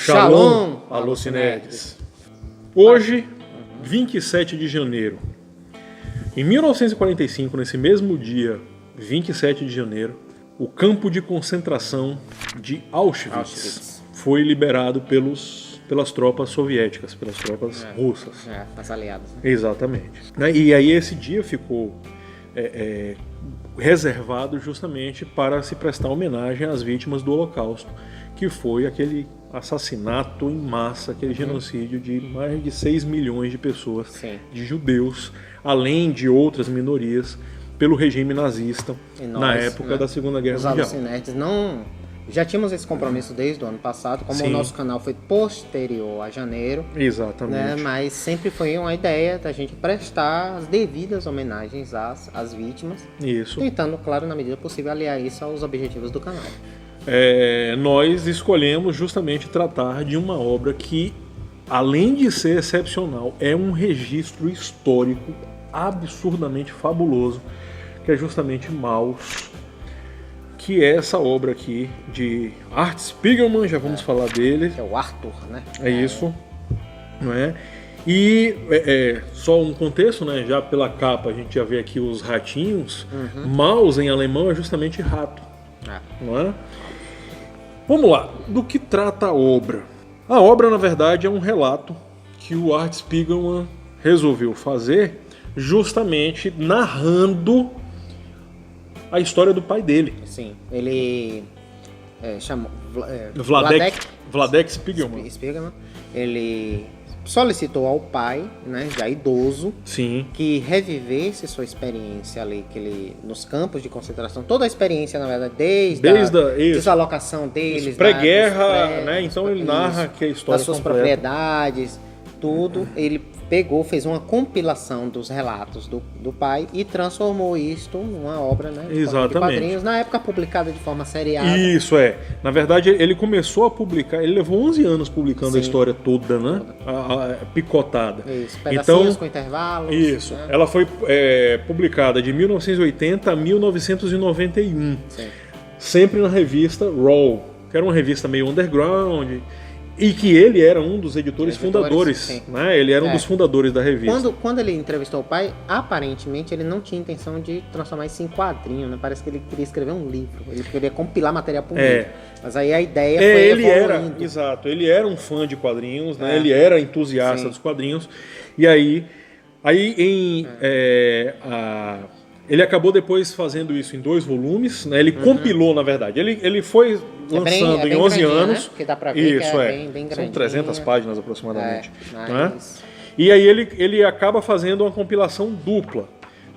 Shalom, alucinerds. Hoje, 27 de janeiro. Em 1945, nesse mesmo dia, 27 de janeiro, o campo de concentração de Auschwitz foi liberado pelas tropas soviéticas, pelas tropas russas. As aliadas. Né? Exatamente. E aí esse dia ficou reservado justamente para se prestar homenagem às vítimas do Holocausto, que foi aquele assassinato em massa, aquele genocídio de mais de 6 milhões de pessoas, de judeus, além de outras minorias, pelo regime nazista na época da Segunda Guerra Mundial. Os alucinerds já tínhamos esse compromisso desde o ano passado, como o nosso canal foi posterior a janeiro. Exatamente. Né, mas sempre foi uma ideia da gente prestar as devidas homenagens às vítimas. Isso. Tentando, claro, na medida possível, aliar isso aos objetivos do canal. Nós escolhemos justamente tratar de uma obra que, além de ser excepcional, é um registro histórico absurdamente fabuloso, que é justamente Maus, que é essa obra aqui de Art Spiegelman, já vamos falar dele. Que é o Arthur, né? É isso, não é? E só um contexto, né? Já pela capa a gente já vê aqui os ratinhos. Maus em alemão é justamente rato, não é? Vamos lá, do que trata a obra? A obra, na verdade, é um relato que o Art Spiegelman resolveu fazer justamente narrando a história do pai dele. Sim, ele chamou Vladek Spiegelman. Ele solicitou ao pai, né, já idoso, que revivesse sua experiência ali, que ele nos campos de concentração, toda a experiência, na verdade, desde a desalocação deles, pré-guerra, né? Então ele narra que a história das suas propriedades, tudo. Ele fez uma compilação dos relatos do pai e transformou isto numa obra, né, de quadrinhos, na época publicada de forma seriada. Isso Na verdade, ele começou a publicar, ele levou 11 anos publicando a história toda, né? Picotada. Isso, pedacinhos com intervalos. Isso. Né? Ela foi publicada de 1980 a 1991. Sempre na revista Raw, que era uma revista meio underground. E que ele era um dos editores fundadores, né? Ele era um dos fundadores da revista. Quando ele entrevistou o pai, aparentemente ele não tinha intenção de transformar isso em quadrinho, né? Parece que ele queria escrever um livro, ele queria compilar material por livro. Mas aí a ideia foi evoluindo. Ele era um fã de quadrinhos, né? Ele era entusiasta dos quadrinhos. E aí ele acabou depois fazendo isso em 2 volumes, né? Ele compilou, na verdade. Ele foi lançando em 11 anos. Né? Que dá pra ver isso, que é bem São 300 páginas aproximadamente. Né? Mas... E aí ele acaba fazendo uma compilação dupla.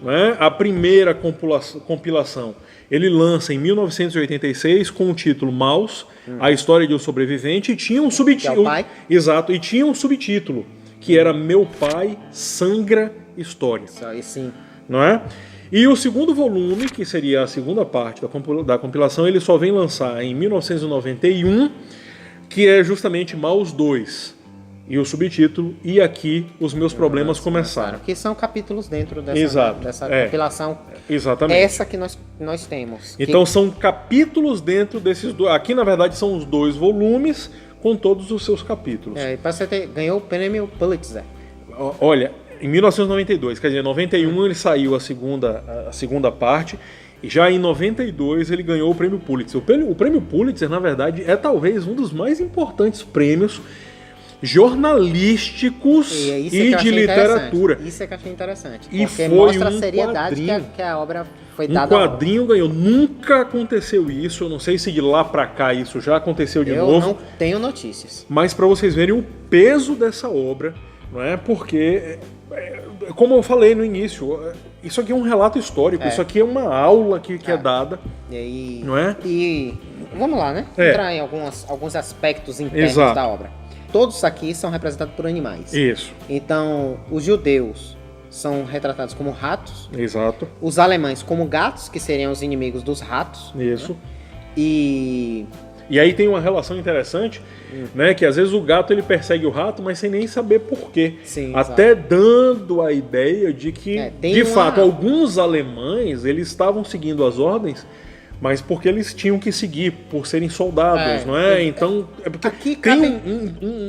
Né? A primeira compilação ele lança em 1986 com o título Maus, a história de um sobrevivente, e tinha um subtítulo. Exato, e tinha um subtítulo, que era Meu Pai Sangra História. Isso aí sim. Não é? E o segundo volume, que seria a segunda parte da compilação, ele só vem lançar em 1991, que é justamente Maus 2. E o subtítulo, E Aqui Os Meus Problemas Começaram. Que são capítulos dentro dessa compilação. Exatamente. Essa que nós temos. Então são capítulos dentro desses dois. Aqui, na verdade, são os 2 volumes com todos os seus capítulos. E para você ganhou o prêmio Pulitzer. Olha... Em 1992, quer dizer, em 91 ele saiu a segunda parte, e já em 92 ele ganhou o prêmio Pulitzer. O prêmio Pulitzer, na verdade, é talvez um dos mais importantes prêmios jornalísticos e de literatura. Isso é que eu achei interessante, e porque foi mostra a seriedade que a obra foi dada. Um quadrinho ganhou. Nunca aconteceu isso, eu não sei se de lá pra cá isso já aconteceu de novo. Eu não tenho notícias. Mas para vocês verem o peso dessa obra, não é? Porque... como eu falei no início, isso aqui é um relato histórico, isso aqui é uma aula que é dada, não é? E vamos lá, né? Entrar em alguns aspectos internos da obra. Todos aqui são representados por animais. Isso. Então, os judeus são retratados como ratos. Exato. Os alemães como gatos, que seriam os inimigos dos ratos. Isso. Né? E aí tem uma relação interessante, né? Que às vezes o gato ele persegue o rato, mas sem nem saber por quê. Sim, até dando a ideia de que, fato, alguns alemães eles estavam seguindo as ordens mas porque eles tinham que seguir, por serem soldados, não é? Então, é porque aqui tem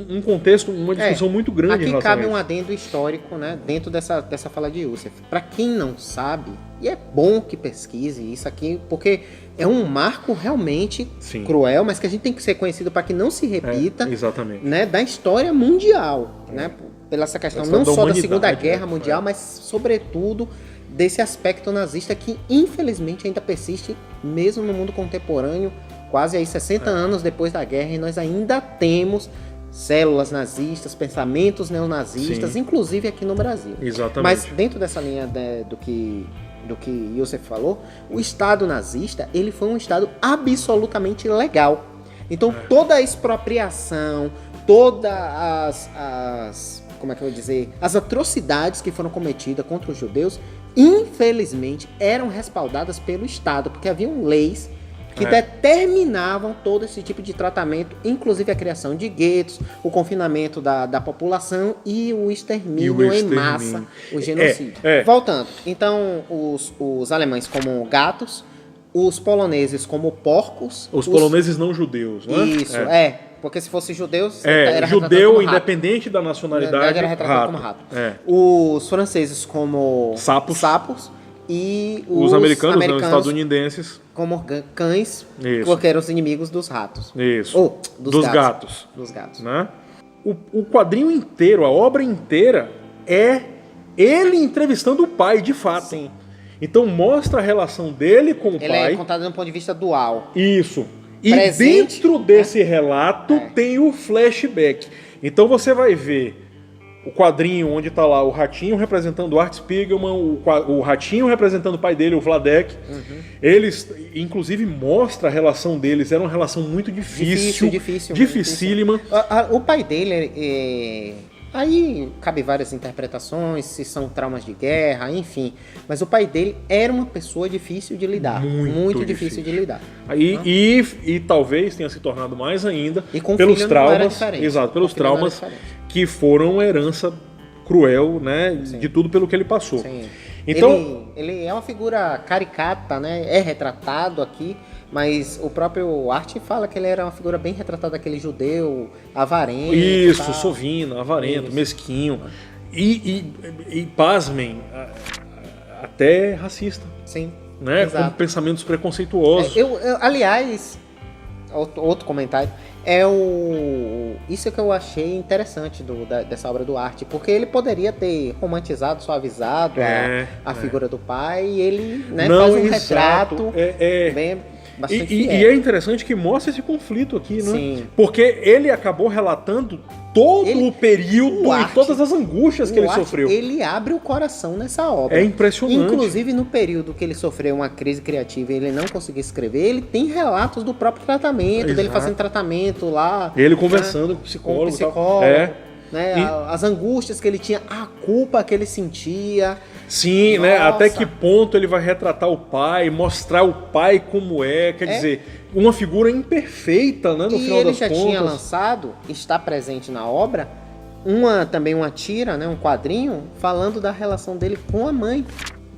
um contexto, uma discussão muito grande aqui em relação cabe a isso. Um adendo histórico, né, dentro dessa fala de Youssef. Para quem não sabe, e é bom que pesquise isso aqui, porque é um marco realmente cruel, mas que a gente tem que ser conhecido para que não se repita, exatamente, né, da história mundial, né, pela essa questão não só da Segunda Guerra Mundial, mas sobretudo desse aspecto nazista que infelizmente ainda persiste mesmo no mundo contemporâneo, quase aí 60 anos depois da guerra, e nós ainda temos células nazistas, pensamentos neonazistas, inclusive aqui no Brasil. Exatamente. Mas dentro dessa linha do que Youssef falou, o Estado nazista, ele foi um Estado absolutamente legal. Então toda a expropriação, todas como é que eu vou dizer, as atrocidades que foram cometidas contra os judeus, infelizmente, eram respaldadas pelo Estado, porque haviam leis que determinavam todo esse tipo de tratamento, inclusive a criação de guetos, o confinamento da população e o extermínio em massa, o genocídio. Voltando, então, os alemães como gatos, os poloneses como porcos... Os poloneses não judeus, não é? Isso, porque se fosse judeus, era judeu, independente da nacionalidade, era retratado como rato. Os franceses como sapos e os americanos estadunidenses como cães, porque eram os inimigos dos ratos. Isso. Ou dos gatos. Dos gatos. Né? O quadrinho inteiro, a obra inteira, é ele entrevistando o pai, de fato. Sim. Então mostra a relação dele com o pai. Ele é contado de um ponto de vista dual. Isso. E dentro desse relato tem o flashback. Então você vai ver o quadrinho onde está lá o Ratinho representando o Art Spiegelman, o Ratinho representando o pai dele, o Vladek. Eles, inclusive, mostra a relação deles. Era uma relação muito difícil. Dificílima. O pai dele aí cabe várias interpretações, se são traumas de guerra, enfim. Mas o pai dele era uma pessoa difícil de lidar. Muito difícil de lidar. E talvez tenha se tornado mais ainda pelos traumas. Exato, pelos traumas que foram herança cruel, né? De tudo pelo que ele passou. Sim. Então, ele é uma figura caricata, né? É retratado aqui, mas o próprio Art fala que ele era uma figura bem retratada, aquele judeu avarento. Isso, sovino, avarento, mesquinho. E pasmem, até racista. Sim. Né? Com pensamentos preconceituosos. Aliás, outro comentário, isso que eu achei interessante dessa obra do Art, porque ele poderia ter romantizado, suavizado a figura do pai, e ele faz um retrato bem bastante fiel. E é interessante que mostra esse conflito aqui, né? Sim. Porque ele acabou relatando todo o período e todas as angústias que ele sofreu. Ele abre o coração nessa obra. É impressionante. Inclusive, no período que ele sofreu uma crise criativa e ele não conseguia escrever, ele tem relatos do próprio tratamento, dele fazendo tratamento lá. Ele conversando com o psicólogo. Né, as angústias que ele tinha, a culpa que ele sentia. Sim, né? Até que ponto ele vai retratar o pai, mostrar o pai como quer dizer, uma figura imperfeita, né, no final das contas. E ele já tinha lançado, está presente na obra, também uma tira, né, um quadrinho, falando da relação dele com a mãe.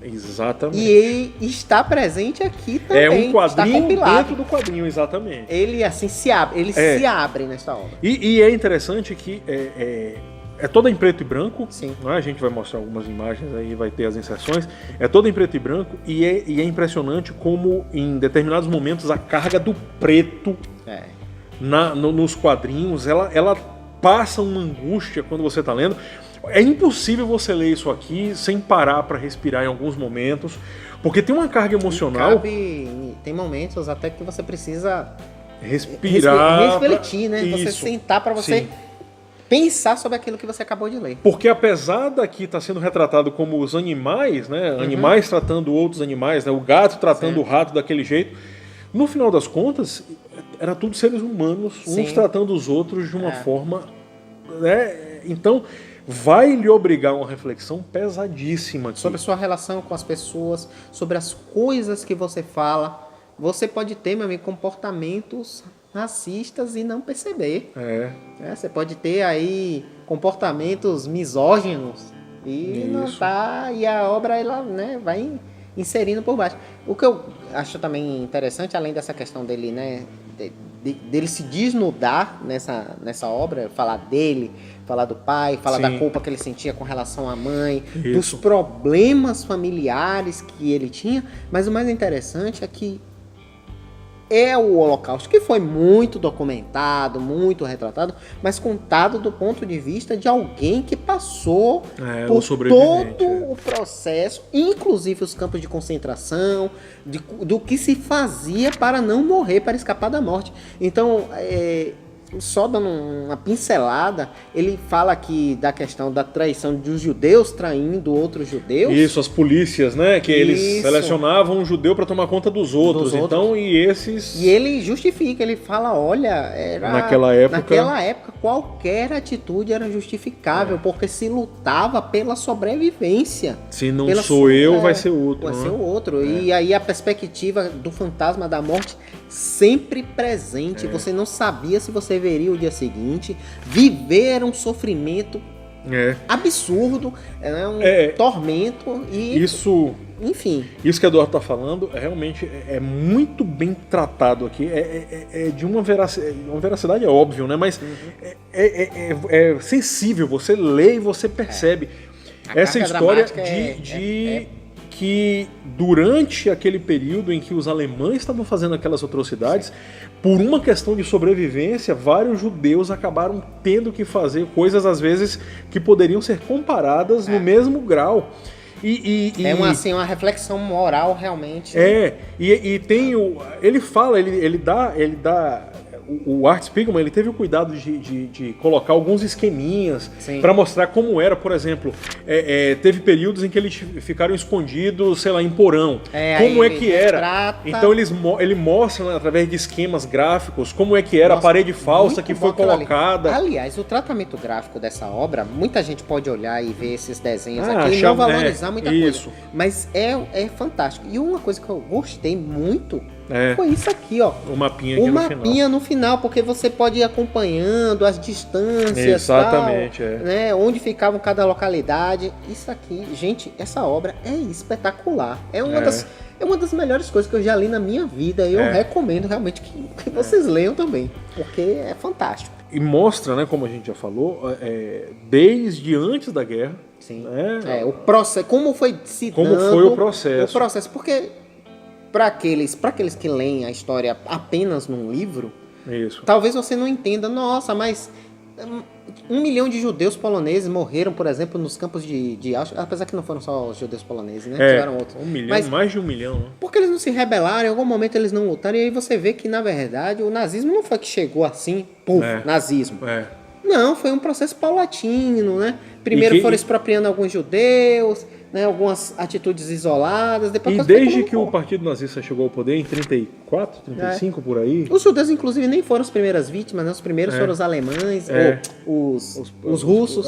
Exatamente. E ele está presente aqui também. É um quadrinho dentro do quadrinho, exatamente. Ele assim se abre, se abre nesta obra. E é interessante que é toda em preto e branco. Sim. Né? A gente vai mostrar algumas imagens aí, vai ter as inserções. É toda em preto e branco e é impressionante como em determinados momentos a carga do preto nos quadrinhos, ela passa uma angústia quando você está lendo. É impossível você ler isso aqui sem parar para respirar em alguns momentos, porque tem uma carga emocional. Tem momentos até que você precisa respirar, refletir, né? Isso. Você sentar para você pensar sobre aquilo que você acabou de ler. Porque apesar daqui estar sendo retratado como os animais, né? Animais tratando outros animais, né? O gato tratando o rato daquele jeito. No final das contas, era tudo seres humanos, uns tratando os outros de uma forma, né? Então vai lhe obrigar a uma reflexão pesadíssima aqui. Sobre a sua relação com as pessoas, sobre as coisas que você fala. Você pode ter, meu amigo, comportamentos racistas e não perceber. Você pode ter aí comportamentos misóginos e não tá. E a obra ela, né, vai inserindo por baixo. O que eu acho também interessante, além dessa questão dele, né, dele se desnudar nessa obra, falar dele, falar do pai, falar da culpa que ele sentia com relação à mãe, dos problemas familiares que ele tinha, mas o mais interessante é que é o Holocausto, que foi muito documentado, muito retratado, mas contado do ponto de vista de alguém que passou por todo o processo, inclusive os campos de concentração, do que se fazia para não morrer, para escapar da morte. Então, só dando uma pincelada, ele fala aqui da questão da traição dos judeus traindo outros judeus. Isso, as polícias, né? Que eles selecionavam um judeu para tomar conta dos outros. Então, e esses... E ele justifica, ele fala, olha, naquela época qualquer atitude era justificável, porque se lutava pela sobrevivência. Se não sou eu, vai ser outro. Vai ser o outro. E aí a perspectiva do fantasma da morte sempre presente. Você não sabia se você veria o dia seguinte. Viver era um sofrimento absurdo, um tormento e... Isso... Enfim. Isso que o Eduardo está falando realmente é muito bem tratado aqui. É de uma veracidade, é óbvio, né? Mas é sensível. Você lê e você percebe. Essa história que durante aquele período em que os alemães estavam fazendo aquelas atrocidades, por uma questão de sobrevivência, vários judeus acabaram tendo que fazer coisas, às vezes, que poderiam ser comparadas no mesmo grau. Uma reflexão moral realmente. E tem ele fala, ele dá o Art Spiegelman, ele teve o cuidado de colocar alguns esqueminhas para mostrar como era, por exemplo, teve períodos em que eles ficaram escondidos, sei lá, em porão. Como é que era? Então ele mostra, né, através de esquemas gráficos, como é que era a parede falsa que foi colocada. Aliás, o tratamento gráfico dessa obra, muita gente pode olhar e ver esses desenhos aqui e não valorizar muita coisa. Mas é fantástico. E uma coisa que eu gostei muito foi isso aqui, ó. O mapinha no final, porque você pode ir acompanhando as distâncias, exatamente, tal, né, onde ficava cada localidade. Isso aqui, gente, essa obra é espetacular. É uma das melhores coisas que eu já li na minha vida. E eu recomendo realmente que vocês leiam também, porque é fantástico. E mostra, né, como a gente já falou, desde antes da guerra. Sim. O processo, como foi se como dando foi o processo. O processo, porque para aqueles que leem a história apenas num livro, talvez você não entenda, nossa, mas 1 milhão de judeus poloneses morreram, por exemplo, nos campos de Auschwitz, apesar que não foram só os judeus poloneses, né? Tiveram outros. 1 milhão, mas, mais de 1 milhão. Né? Porque eles não se rebelaram, em algum momento eles não lutaram, e aí você vê que, na verdade, o nazismo não foi que chegou assim, nazismo. Não, foi um processo paulatino, né? Primeiro foram expropriando alguns judeus, né, algumas atitudes isoladas. Depois e desde que o Partido Nazista chegou ao poder, em 34, 35, por aí... Os judeus, inclusive, nem foram as primeiras vítimas, né? Os primeiros foram os alemães, ou os russos.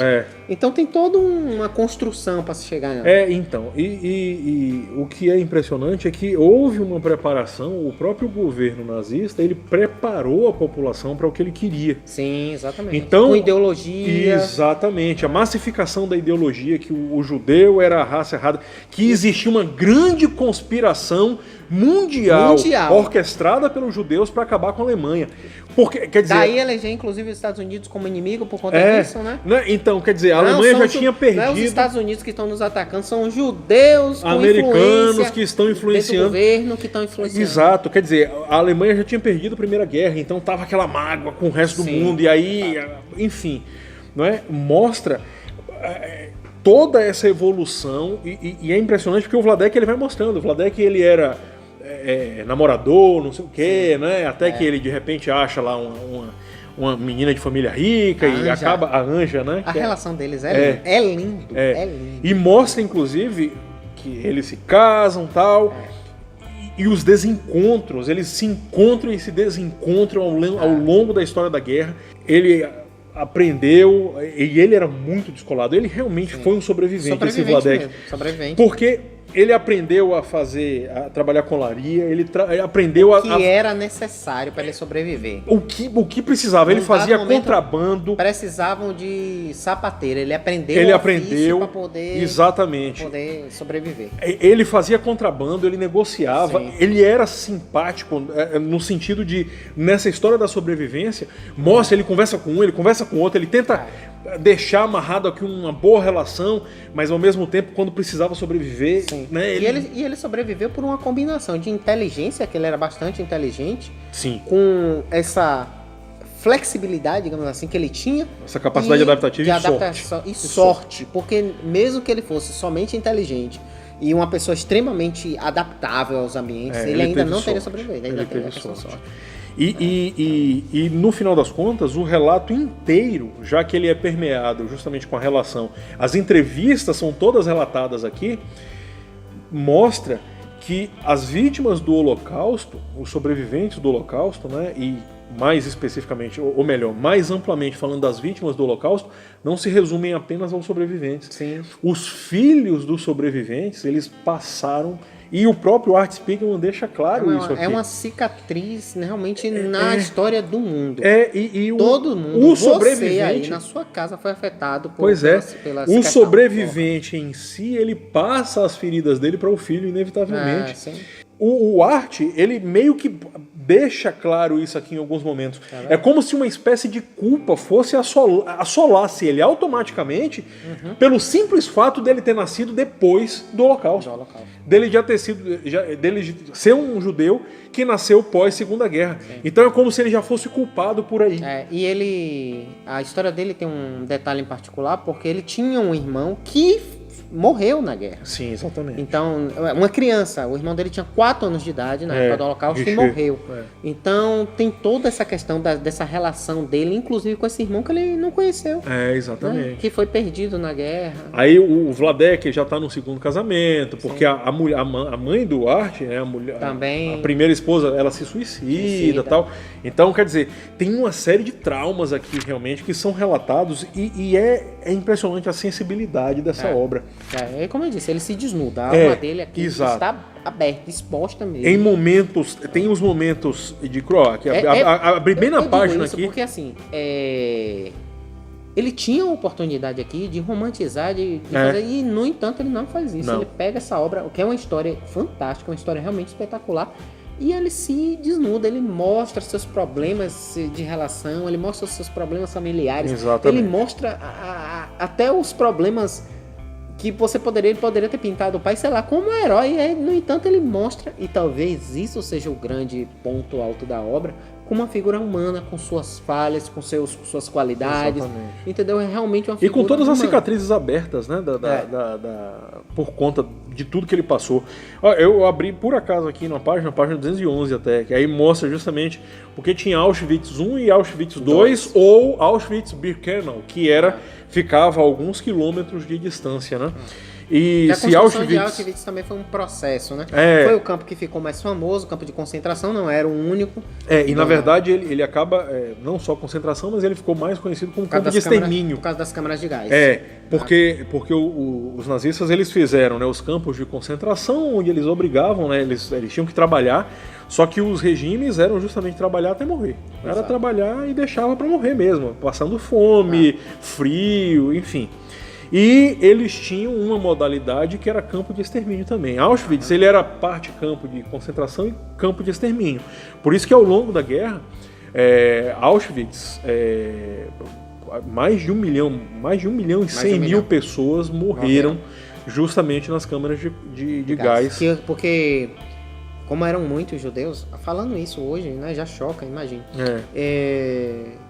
Então tem toda uma construção para se chegar... Então. E o que é impressionante é que houve uma preparação, o próprio governo nazista, ele preparou a população para o que ele queria. Sim, exatamente. Então, com ideologia... Exatamente. A massificação da ideologia que o judeu era a raça errada, que existia uma grande conspiração mundial. Orquestrada pelos judeus para acabar com a Alemanha. Porque, quer dizer, daí eleger inclusive os Estados Unidos como inimigo por conta disso, né? Então, quer dizer, a Alemanha já tinha perdido. Não é os Estados Unidos que estão nos atacando, são os judeus com americanos que estão influenciando. Do governo que estão influenciando. Exato, quer dizer, a Alemanha já tinha perdido a Primeira Guerra, então tava aquela mágoa com o resto do mundo, e aí, enfim, não é? Mostra toda essa evolução, e é impressionante porque o Vladek ele vai mostrando. O Vladek ele era namorador, não sei o quê, né? Até que ele de repente acha lá uma menina de família rica e acaba a Anja, né? A relação deles é lindo. E mostra inclusive que eles se casam tal. E os desencontros, eles se encontram e se desencontram ao longo da história da guerra. Ele aprendeu, e ele era muito descolado. Ele realmente foi um sobrevivente esse Vladek. Sobrevivente. Porque Ele aprendeu a trabalhar com olaria, ele aprendeu que era necessário para ele sobreviver. O que precisava, ele fazia contrabando. Precisavam de sapateiro, ele aprendeu para poder, exatamente, poder sobreviver. Ele fazia contrabando, ele negociava, ele era simpático no sentido de, nessa história da sobrevivência, mostra, ele conversa com um, ele conversa com outro, ele tenta deixar amarrado aqui uma boa relação, mas ao mesmo tempo, quando precisava sobreviver... Né, e ele sobreviveu por uma combinação de inteligência, que ele era bastante inteligente, sim, com essa flexibilidade, digamos assim, que ele tinha. Essa capacidade adaptativa e sorte. Porque mesmo que ele fosse somente inteligente e uma pessoa extremamente adaptável aos ambientes, ele ainda não teria sobrevivido. Ele teve sorte. E no final das contas, o relato inteiro, já que ele é permeado justamente com a relação, as entrevistas são todas relatadas aqui, mostra que as vítimas do Holocausto, os sobreviventes do Holocausto, né, e mais especificamente, ou melhor, mais amplamente falando das vítimas do Holocausto, não se resumem apenas aos sobreviventes. Sim. Os filhos dos sobreviventes, eles passaram... E o próprio Art Spiegelman deixa claro isso aqui. É uma cicatriz realmente na história do mundo. Todo mundo, o sobrevivente aí na sua casa foi afetado pela o sobrevivente em si, ele passa as feridas dele para o filho, inevitavelmente. O Art, ele meio que deixa claro isso aqui em alguns momentos. É como se uma espécie de culpa fosse assolasse ele automaticamente pelo simples fato dele ter nascido depois do Holocausto. Dele já ter sido, dele ser um judeu que nasceu pós Segunda Guerra. Sim. Então é como se ele já fosse culpado por aí. E a história dele tem um detalhe em particular, porque ele tinha um irmão que morreu na guerra. Sim, exatamente. Então, uma criança, o irmão dele tinha 4 anos de idade na época do Holocausto e morreu. Então, tem toda essa questão dessa relação dele, inclusive com esse irmão que ele não conheceu. Exatamente. Né? Que foi perdido na guerra. Aí o Vladek já está no segundo casamento, porque a mãe do Art, né, a primeira esposa, ela se suicida e tal. Então, quer dizer, tem uma série de traumas aqui realmente que são relatados e é impressionante a sensibilidade dessa obra. Como eu disse, ele se desnuda. A alma dele aqui está aberta, exposta mesmo. Em momentos, tem os momentos de Croácia. Abri bem na página aqui. Porque assim, ele tinha a oportunidade aqui de romantizar, de fazer, e no entanto ele não faz isso. Ele pega essa obra, que é uma história fantástica, uma história realmente espetacular, e ele se desnuda, ele mostra seus problemas de relação, ele mostra seus problemas familiares. Exatamente. Ele mostra até os problemas que ele poderia ter pintado o pai, sei lá, como um herói, e no entanto ele mostra, e talvez isso seja o grande ponto alto da obra, como uma figura humana, com suas falhas, com suas qualidades. Exatamente. Entendeu? É realmente uma figura e com todas humana. As cicatrizes abertas, né? Por conta de tudo que ele passou. Eu abri por acaso aqui na página 211 até, que aí mostra justamente porque tinha Auschwitz I e Auschwitz II ou Auschwitz-Birkenau, que ficava a alguns quilômetros de distância, né? E a construção de Auschwitz também foi um processo, né? Foi o campo que ficou mais famoso, o campo de concentração, não era o único. Na verdade ele acaba, não só concentração, mas ele ficou mais conhecido como campo de extermínio. Por causa das câmaras de gás. Porque os nazistas eles fizeram, né, os campos de concentração onde eles obrigavam, né, eles tinham que trabalhar, só que os regimes eram justamente trabalhar até morrer. Era trabalhar e deixava para morrer mesmo, passando fome, frio, enfim. E eles tinham uma modalidade que era campo de extermínio também. Auschwitz ele era parte campo de concentração e campo de extermínio. Por isso que ao longo da guerra, Auschwitz, mais de 1 milhão e 100 mil pessoas morreram justamente nas câmaras de gás. Porque, como eram muitos judeus, falando isso hoje, né, já choca, imagina.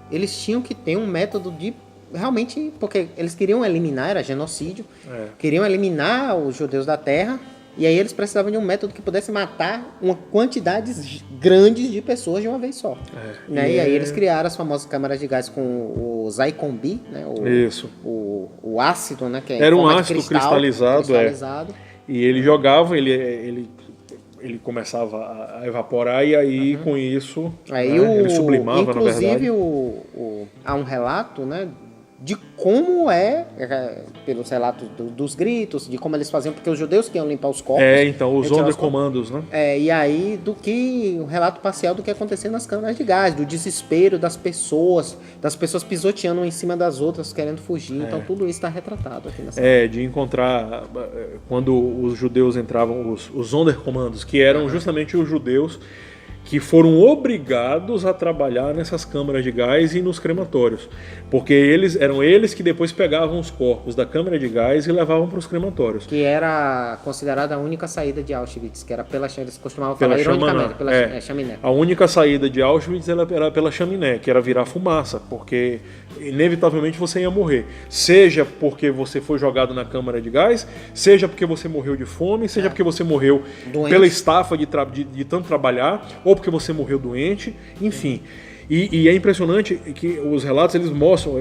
Eles tinham que ter um método de... Realmente, porque eles queriam eliminar, era genocídio, queriam eliminar os judeus da terra, e aí eles precisavam de um método que pudesse matar uma quantidade grande de pessoas de uma vez só. E aí eles criaram as famosas câmaras de gás com o Zyklon-B, né? O ácido, né? Que era um ácido cristalizado. E ele jogava, ele começava a evaporar e aí com isso ele sublimava, na verdade. Inclusive há um relato, né, de como pelos relatos dos gritos, de como eles faziam, porque os judeus que iam limpar os corpos. Então, os Sonderkommandos, né? E aí, o relato parcial do que acontecia nas câmaras de gás, do desespero das pessoas pisoteando em cima das outras, querendo fugir. Então, tudo isso está retratado aqui nessa de encontrar, quando os judeus entravam, os Sonderkommandos, que eram justamente os judeus que foram obrigados a trabalhar nessas câmaras de gás e nos crematórios. Porque eram eles que depois pegavam os corpos da câmara de gás e levavam para os crematórios. Que era considerada a única saída de Auschwitz, que era eles costumavam falar ironicamente, pela chaminé. A única saída de Auschwitz era pela chaminé, que era virar fumaça, porque inevitavelmente você ia morrer. Seja porque você foi jogado na câmara de gás, seja porque você morreu de fome, seja porque você morreu pela estafa de tanto trabalhar, ou porque você morreu doente, enfim. E é impressionante que os relatos eles mostram,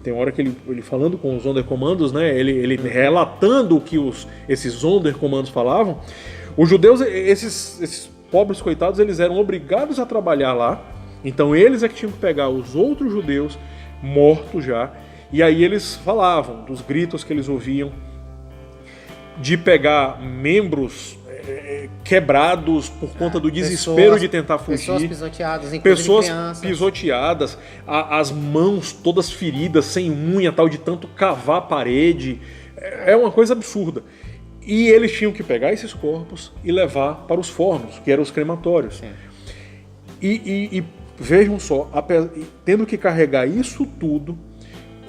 tem hora que ele falando com os Sonderkommandos, né, ele relatando o que esses Sonderkommandos falavam. Os judeus, esses pobres coitados, eles eram obrigados a trabalhar lá, então eles é que tinham que pegar os outros judeus mortos já, e aí eles falavam dos gritos que eles ouviam, de pegar membros quebrados por conta do desespero de tentar fugir. Pessoas pisoteadas, inclusive crianças. Pisoteadas, as mãos todas feridas, sem unha, tal, de tanto cavar a parede. É uma coisa absurda. E eles tinham que pegar esses corpos e levar para os fornos, que eram os crematórios. E vejam só, tendo que carregar isso tudo,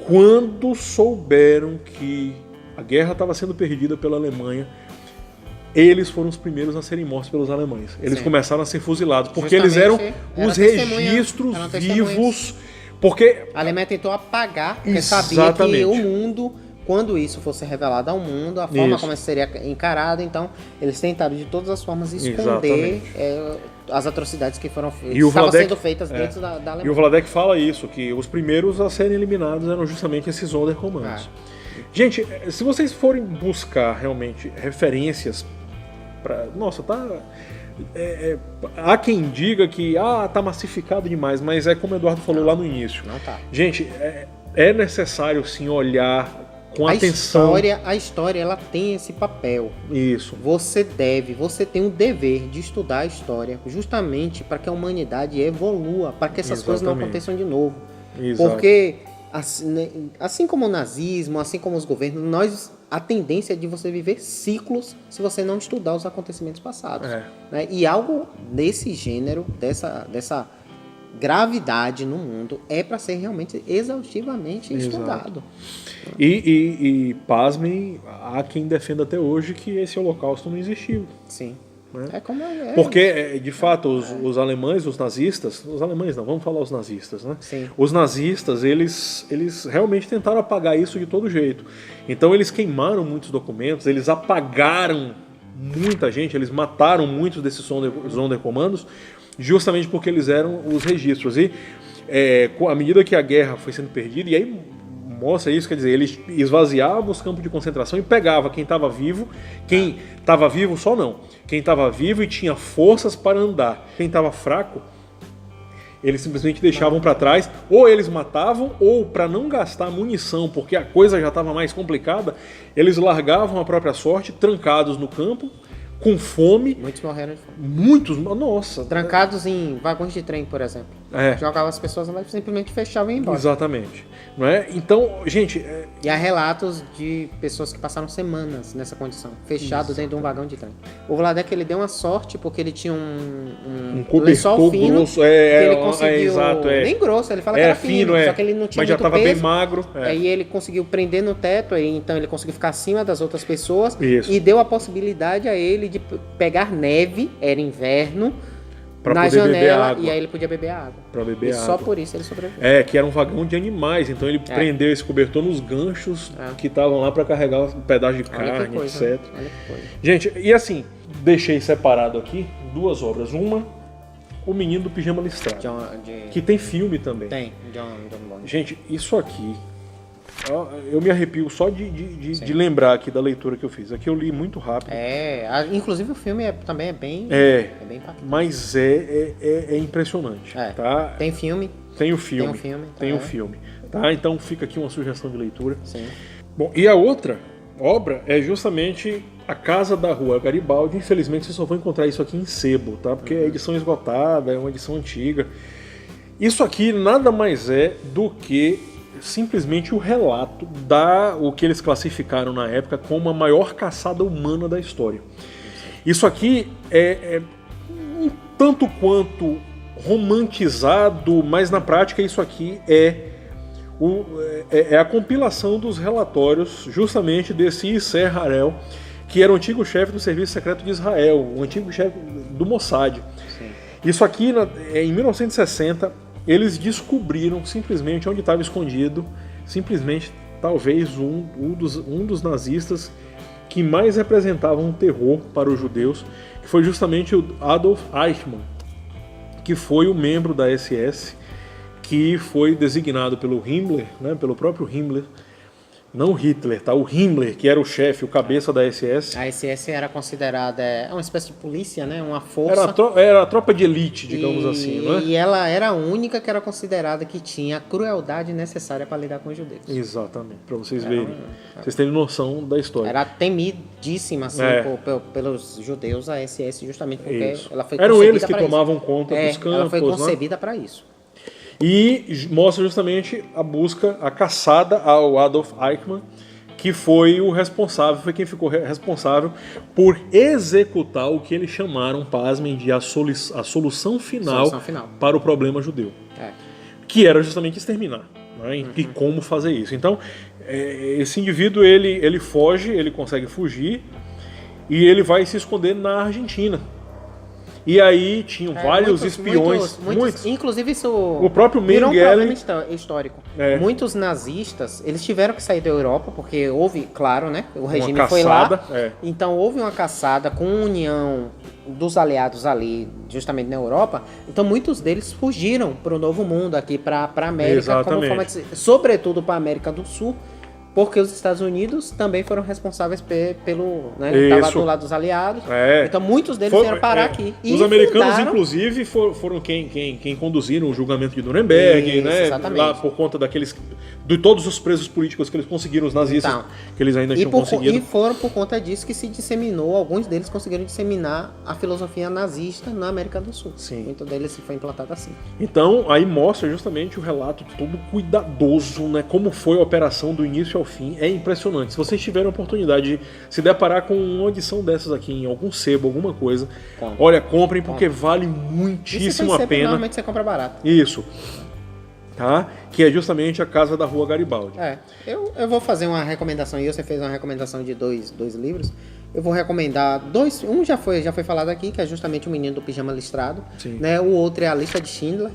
quando souberam que a guerra estava sendo perdida pela Alemanha, eles foram os primeiros a serem mortos pelos alemães. Eles começaram a ser fuzilados, porque eles eram os registros vivos. Porque a Alemanha tentou apagar, porque sabia que o mundo, quando isso fosse revelado ao mundo, a forma como isso seria encarado, então eles tentaram de todas as formas esconder as atrocidades que estavam sendo feitas dentro da Alemanha. E o Vladek fala isso, que os primeiros a serem eliminados eram justamente esses Sonderkommandos. Gente, se vocês forem buscar realmente referências nossa, há quem diga que tá massificado demais, mas é como o Eduardo falou lá no início. Não tá. Gente, é necessário sim olhar com atenção. A história ela tem esse papel. Isso. Você tem o dever de estudar a história justamente para que a humanidade evolua, para que essas coisas não aconteçam de novo. Exato. Porque assim como o nazismo, assim como os governos, a tendência é de você viver ciclos se você não estudar os acontecimentos passados. Né? E algo desse gênero, dessa gravidade no mundo, é para ser realmente exaustivamente estudado. E pasmem, há quem defenda até hoje que esse holocausto não existiu. Sim. Né? Porque, de fato, os alemães, os nazistas, os alemães não, vamos falar os nazistas, né? Sim. Os nazistas, eles realmente tentaram apagar isso de todo jeito. Então eles queimaram muitos documentos, eles apagaram muita gente, eles mataram muitos desses Sonderkommandos, justamente porque eles eram os registros. E à medida que a guerra foi sendo perdida, e aí mostra isso, quer dizer, eles esvaziavam os campos de concentração e pegava quem estava vivo, quem estava vivo só não, quem estava vivo e tinha forças para andar, quem estava fraco, eles simplesmente deixavam para trás, ou eles matavam, ou para não gastar munição, porque a coisa já estava mais complicada, eles largavam a própria sorte, trancados no campo, com fome. Muitos morreram de fome. Muitos, nossa. Trancados em vagões de trem, por exemplo. Jogavam as pessoas lá e simplesmente fechavam e iam embora. Exatamente. Não é? Então, gente... E há relatos de pessoas que passaram semanas nessa condição, fechado dentro de um vagão de trem. O Vladek, ele deu uma sorte porque ele tinha um lençol fino grosso, que ele conseguiu... exato, bem grosso, ele fala que era fino, só que ele não tinha mas já muito estava peso. bem magro. Aí ele conseguiu prender no teto, então ele conseguiu ficar acima das outras pessoas. Isso. E deu a possibilidade a ele de pegar neve, era inverno, na janela, e aí ele podia beber a água. Pra beber água. Só por isso ele sobreviveu. Que era um vagão de animais, então ele prendeu esse cobertor nos ganchos que estavam lá para carregar um pedaço de carne, etc. Olha que coisa. Gente, e assim, deixei separado aqui 2 obras. Uma, O Menino do Pijama Listrado, que tem filme também. Tem, John Bond. Gente, isso aqui, eu me arrepio só de lembrar aqui da leitura que eu fiz. Aqui eu li muito rápido. Inclusive o filme também é bem impactante. Mas é impressionante. Tá? Tem filme. Tem o filme. Tem um filme. Tem o filme. Tá? Então fica aqui uma sugestão de leitura. Sim. Bom, e a outra obra é justamente A Casa da Rua Garibaldi. Infelizmente você só vai encontrar isso aqui em sebo, tá? Porque é edição esgotada, é uma edição antiga. Isso aqui nada mais é do que simplesmente o relato o que eles classificaram na época como a maior caçada humana da história. Isso aqui é um tanto quanto romantizado, mas na prática isso aqui é a compilação dos relatórios justamente desse Yasser Harel, que era o antigo chefe do Serviço Secreto de Israel, o antigo chefe do Mossad. Sim. Isso aqui, em 1960, eles descobriram simplesmente onde estava escondido, simplesmente, talvez, um dos nazistas que mais representavam um terror para os judeus, que foi justamente o Adolf Eichmann, que foi o membro da SS, que foi designado pelo Himmler, né, pelo próprio Himmler, não Hitler, tá? O Himmler, que era o chefe, o cabeça da SS. A SS era considerada uma espécie de polícia, né? Uma força. Era a tropa de elite, digamos assim, né? E ela era a única que era considerada que tinha a crueldade necessária para lidar com os judeus. Exatamente, para vocês verem. Vocês terem noção da história. Era temidíssima, assim, pelos judeus, a SS, justamente porque ela foi Eram eles que tomavam conta dos campos. Ela foi concebida para isso. E mostra justamente a busca, a caçada ao Adolf Eichmann, que foi o responsável, foi quem ficou responsável por executar o que eles chamaram, pasmem, de a solução final para o problema judeu. Que era justamente exterminar. Né? E como fazer isso. Então, esse indivíduo, ele foge, ele consegue fugir, e ele vai se esconder na Argentina. E aí tinham vários espiões. Muitos. Inclusive isso o próprio virou um problema histórico. Muitos nazistas, eles tiveram que sair da Europa, porque houve, claro, né? O regime foi lá. Então houve uma caçada com a união dos aliados ali, justamente na Europa. Então muitos deles fugiram para o Novo Mundo, aqui para a América, como forma de, sobretudo para a América do Sul. Porque os Estados Unidos também foram responsáveis pelo... Né, estava do lado dos aliados. Então muitos deles vieram parar aqui. Os americanos, inclusive, foram quem conduziram o julgamento de Nuremberg, né? Exatamente. Lá por conta de todos os presos políticos que eles conseguiram, os nazistas, que eles ainda tinham conseguido. E foram por conta disso que se disseminou, alguns deles conseguiram disseminar a filosofia nazista na América do Sul. Sim. Muito deles foi implantado assim. Então, aí mostra justamente o relato todo cuidadoso, né? Como foi a operação do início ao fim. É impressionante. Se vocês tiverem a oportunidade de se deparar com uma edição dessas aqui em algum sebo, alguma coisa, olha, comprem, porque vale muitíssimo a pena. Normalmente você compra barato. Isso. Tá? Que é justamente A Casa da Rua Garibaldi. Eu vou fazer uma recomendação, e você fez uma recomendação de dois livros. Eu vou recomendar dois. Um já foi falado aqui, que é justamente O Menino do Pijama Listrado. Né? O outro é A Lista de Schindler.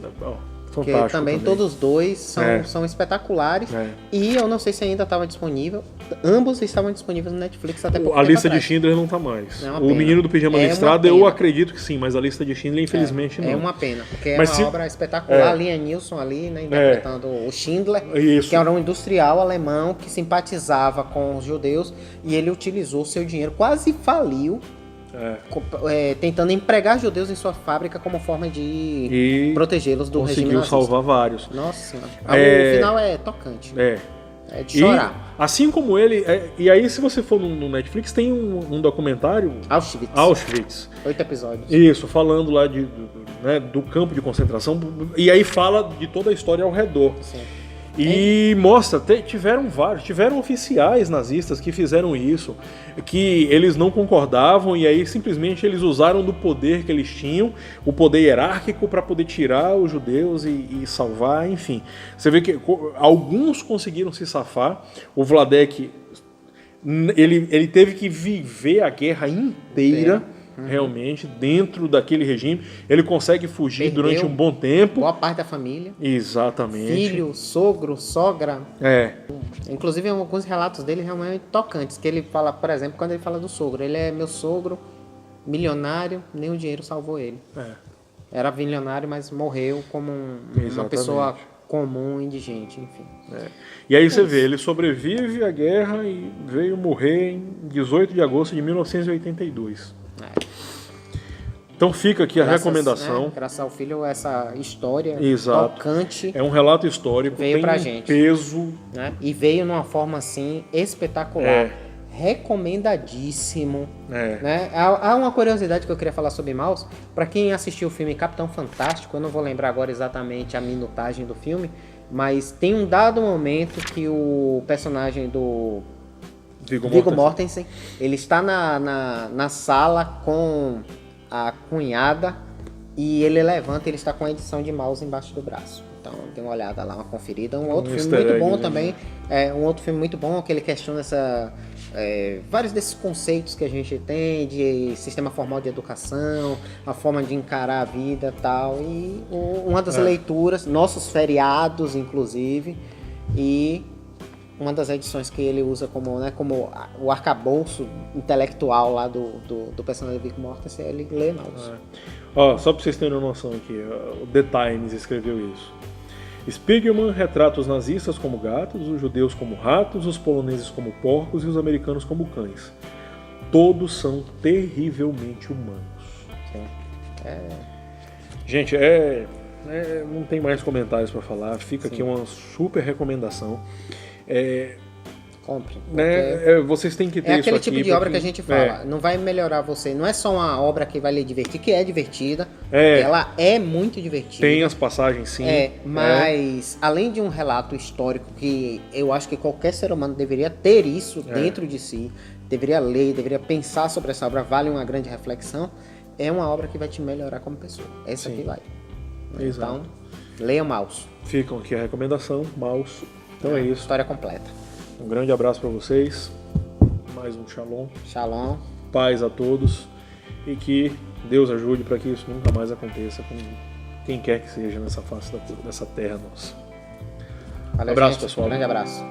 Porque também todos dois são espetaculares. E eu não sei se ainda estava disponível. Ambos estavam disponíveis no Netflix até pouco A tempo Lista de atrás. Schindler não está mais. O Menino do Pijama Listrado, eu acredito que sim, mas A Lista de Schindler, infelizmente, não. É uma pena, porque é uma obra espetacular. Liam Neeson ali, né, interpretando o Schindler, que era um industrial alemão que simpatizava com os judeus, e ele utilizou seu dinheiro, quase faliu, tentando empregar judeus em sua fábrica como forma de protegê-los do regime nazista. Conseguiu salvar vários. Nossa senhora. O final é tocante. É de chorar. Assim como ele... e aí, se você for no Netflix, tem um documentário... Auschwitz. 8 episódios. Isso, falando lá do campo de concentração. E aí fala de toda a história ao redor. Sim. E mostra, tiveram oficiais nazistas que fizeram isso, que eles não concordavam e aí simplesmente eles usaram do poder que eles tinham, o poder hierárquico, para poder tirar os judeus e salvar, enfim. Você vê que alguns conseguiram se safar. O Vladek, ele teve que viver a guerra inteira. Realmente, dentro daquele regime, ele consegue fugir durante um bom tempo. Boa parte da família. Exatamente. Filho, sogro, sogra. Inclusive, alguns relatos dele realmente tocantes. Que ele fala, por exemplo, quando ele fala do sogro, ele é meu sogro, milionário, nem o dinheiro salvou ele. Era milionário, mas morreu como uma pessoa comum, indigente, enfim. E aí você vê, ele sobrevive à guerra e veio morrer em 18 de agosto de 1982. Então fica aqui a recomendação. Graças ao filho, essa história Exato. tocante. É um relato histórico, veio tem pra gente. Peso. Né? E veio numa forma assim espetacular. Recomendadíssimo. Né? Há uma curiosidade que eu queria falar sobre Maus. Para quem assistiu o filme Capitão Fantástico, eu não vou lembrar agora exatamente a minutagem do filme, mas tem um dado momento que o personagem do Viggo Mortensen, ele está na sala com a cunhada e ele levanta, ele está com a edição de Maus embaixo do braço. Então, dê uma olhada lá, uma conferida. Um outro filme muito bom também. Um outro filme muito bom, que ele questiona vários desses conceitos que a gente tem de sistema formal de educação, a forma de encarar a vida e tal. E uma das leituras, nossos feriados, inclusive, e uma das edições que ele usa como o arcabouço intelectual lá do personagem Viggo Mortensen, ele lê Maus. Só para vocês terem uma noção aqui, o The Times escreveu isso. Spiegelman retrata os nazistas como gatos, os judeus como ratos, os poloneses como porcos e os americanos como cães. Todos são terrivelmente humanos. Gente, não tem mais comentários para falar. Fica aqui uma super recomendação. Compre. Vocês têm que ter isso aqui. É aquele tipo de obra que a gente fala. Não vai melhorar você. Não é só uma obra que vai lhe divertir, que é divertida. Ela é muito divertida. Tem as passagens, sim. Mas além de um relato histórico que eu acho que qualquer ser humano deveria ter isso dentro de si, deveria ler, deveria pensar sobre essa obra, vale uma grande reflexão. É uma obra que vai te melhorar como pessoa. Essa aqui vai. Exato. Então, leia Maus. Ficam aqui a recomendação, Maus. Então é isso. História completa. Um grande abraço para vocês. Mais um shalom. Shalom. Paz a todos. E que Deus ajude para que isso nunca mais aconteça com quem quer que seja nessa face dessa terra nossa. Valeu, abraço, gente. pessoal. Um grande abraço.